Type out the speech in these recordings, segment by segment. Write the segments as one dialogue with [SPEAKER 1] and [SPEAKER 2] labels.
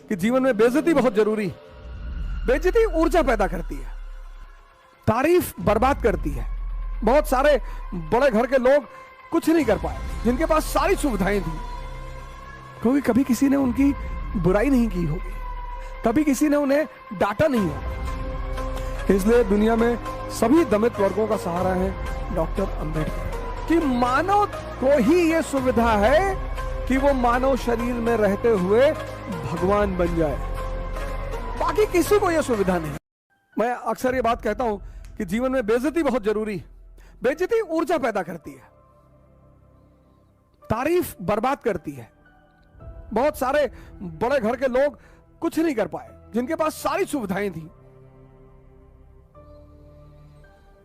[SPEAKER 1] कि जीवन में बेइज्जती बहुत जरूरी है। बेइज्जती ऊर्जा पैदा करती है, तारीफ बर्बाद करती है। बहुत सारे बड़े घर के लोग कुछ नहीं कर पाए जिनके पास सारी सुविधाएं थी, क्योंकि कभी किसी ने उनकी बुराई नहीं की होगी, कभी किसी ने उन्हें डांटा नहीं होगा। इसलिए दुनिया में सभी दलित वर्गों का सहारा है डॉक्टर अंबेडकर कि मानव को ही यह सुविधा है कि वो मानव शरीर में रहते हुए भगवान बन जाए, बाकी किसी को यह सुविधा नहीं। मैं अक्सर ये बात कहता हूं कि जीवन में बेइज्जती बहुत जरूरी है। बेइज्जती ऊर्जा पैदा करती है, तारीफ बर्बाद करती है। बहुत सारे बड़े घर के लोग कुछ नहीं कर पाए जिनके पास सारी सुविधाएं थी,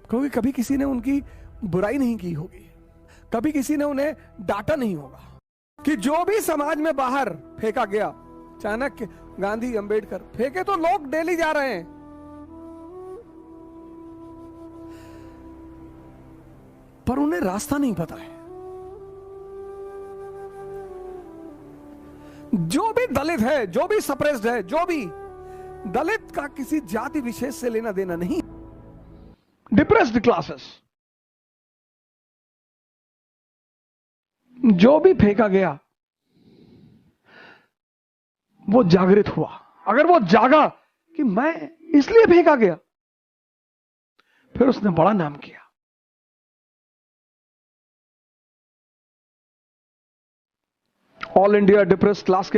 [SPEAKER 1] क्योंकि कभी किसी ने उनकी बुराई नहीं की होगी, कभी किसी ने उन्हें डांटा नहीं होगा। कि जो भी समाज में बाहर फेंका गया, चाणक्य, गांधी, अंबेडकर, फेंके तो लोग डेली जा रहे हैं, पर उन्हें रास्ता नहीं पता है। जो भी दलित है, जो भी सप्रेस्ड है, जो भी दलित का किसी जाति विशेष से लेना देना नहीं। डिप्रेस्ड क्लासेस, जो भी फेंका गया वो जागृत हुआ। अगर वो जागा कि मैं इसलिए फेंका गया, फिर उसने बड़ा नाम किया। ऑल इंडिया डिप्रेस्ड क्लास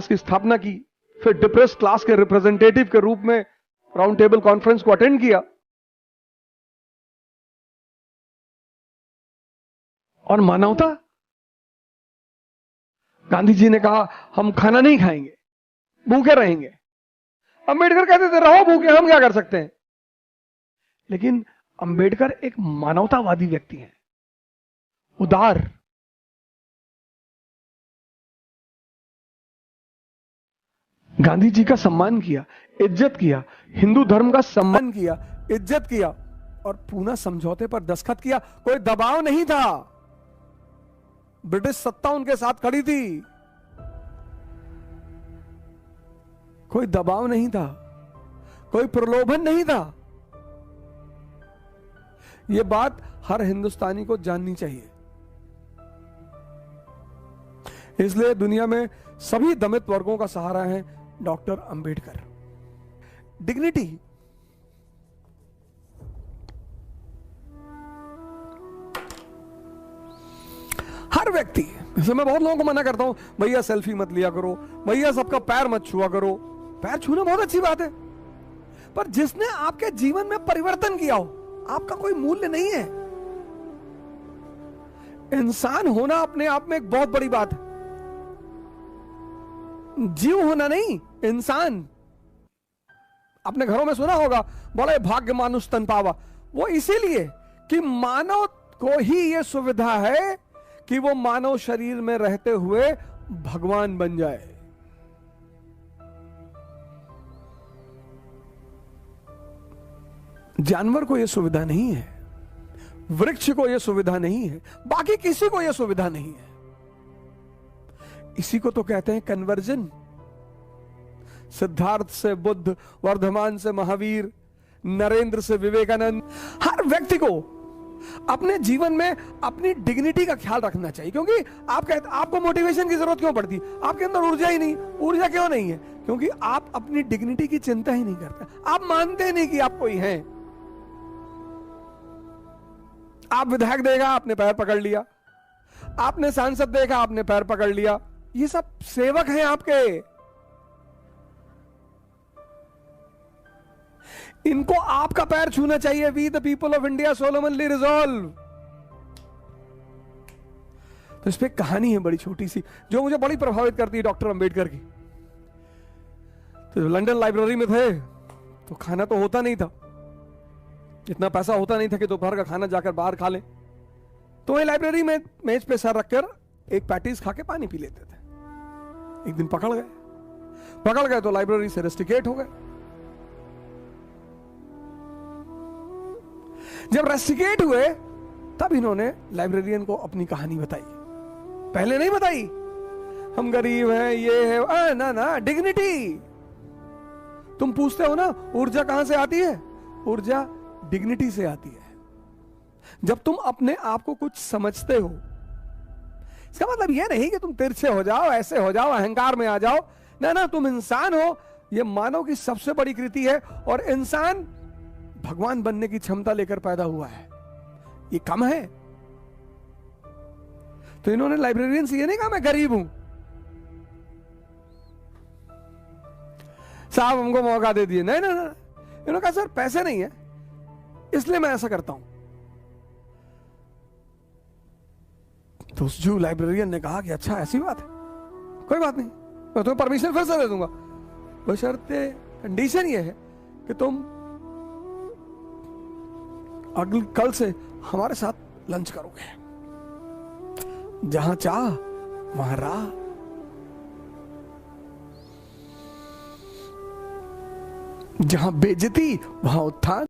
[SPEAKER 1] की स्थापना की, फिर डिप्रेस्ड क्लास के रिप्रेजेंटेटिव के रूप में राउंड टेबल कॉन्फ्रेंस को अटेंड किया, और मानवता, गांधी जी ने कहा हम खाना नहीं खाएंगे, भूखे रहेंगे। अंबेडकर कहते थे रहो भूखे, हम क्या कर सकते हैं। लेकिन अंबेडकर एक मानवतावादी व्यक्ति हैं, उदार। गांधी जी का सम्मान किया, इज्जत किया, हिंदू धर्म का सम्मान किया, इज्जत किया, और पूना समझौते पर दस्तखत किया। कोई दबाव नहीं था, ब्रिटिश सत्ता उनके साथ खड़ी थी, कोई दबाव नहीं था, कोई प्रलोभन नहीं था। यह बात हर हिंदुस्तानी को जाननी चाहिए। इसलिए दुनिया में सभी दलित वर्गों का सहारा है डॉक्टर अंबेडकर। डिग्निटी, हर व्यक्ति, जैसे मैं बहुत लोगों को मना करता हूं, भैया सेल्फी मत लिया करो, भैया सबका पैर मत छुआ करो। पैर छूना बहुत अच्छी बात है, पर जिसने आपके जीवन में परिवर्तन किया हो, आपका कोई मूल्य नहीं है। इंसान होना अपने आप में एक बहुत बड़ी बात है, जीव होना नहीं, इंसान। अपने घरों में सुना होगा, बड़े भाग्य मानुष तन पावा। वो इसीलिए कि मानव को ही यह सुविधा है कि वो मानव शरीर में रहते हुए भगवान बन जाए। जानवर को यह सुविधा नहीं है, वृक्ष को यह सुविधा नहीं है, बाकी किसी को यह सुविधा नहीं है। इसी को तो कहते हैं कन्वर्जन। सिद्धार्थ से बुद्ध, वर्धमान से महावीर, नरेंद्र से विवेकानंद। हर व्यक्ति को अपने जीवन में अपनी डिग्निटी का ख्याल रखना चाहिए, क्योंकि आप कहते आपको मोटिवेशन की जरूरत क्यों पड़ती? आपके अंदर ऊर्जा ही नहीं। ऊर्जा क्यों नहीं है? क्योंकि आप अपनी डिग्निटी की चिंता ही नहीं करते। आप मानते नहीं कि आप कोई हैं। आप विधायक देखा, आपने पैर पकड़ लिया, आपने सांसद देखा, आपने पैर पकड़ लिया। ये सब सेवक हैं आपके। इनको आपका पैर छूना चाहिए। We the people of India solemnly resolve. तो इस पे कहानी है बड़ी छोटी सी, जो मुझे बड़ी प्रभावित करती है डॉक्टर अंबेडकर की। तो लंदन लाइब्रेरी में थे तो खाना तो होता नहीं था, इतना पैसा होता नहीं था कि दोपहर का खाना जाकर बाहर खा ले। तो वही लाइब्रेरी में मेज पे सर रखकर एक पैटीज खा के पानी पी लेते थे। एक दिन पकड़ गए तो लाइब्रेरी से रेस्टिकेट हो गए। जब रेस्टिकेट हुए तब इन्होंने लाइब्रेरियन को अपनी कहानी बताई। पहले नहीं बताई, हम गरीब हैं, ये है, ना ना, डिग्निटी। तुम पूछते हो ना ऊर्जा कहां से आती है? ऊर्जा डिग्निटी से आती है। जब तुम अपने आप को कुछ समझते हो, इसका मतलब यह नहीं कि तुम तिरछे हो जाओ, ऐसे हो जाओ, अहंकार में आ जाओ। ना ना, तुम इंसान हो, यह मानव की सबसे बड़ी कृति है। और इंसान भगवान बनने की क्षमता लेकर पैदा हुआ है, ये कम है। तो इन्होंने लाइब्रेरियन से ये नहीं कहा मैं गरीब हूं, साहब हमको मौका दे दिए। नहीं ना ना, इन्होंने कहा सर पैसे नहीं है इसलिए मैं ऐसा करता हूं। तो उस जो लाइब्रेरियन ने कहा कि अच्छा ऐसी बात है, कोई बात नहीं, मैं तुम्हें परमिशन फिर से दे दूंगा, बशर्ते कंडीशन ये है कि तुम अगले कल से हमारे साथ लंच करोगे, जहां चाह वहां राह। जहां बेइज्जती वहां उत्थान।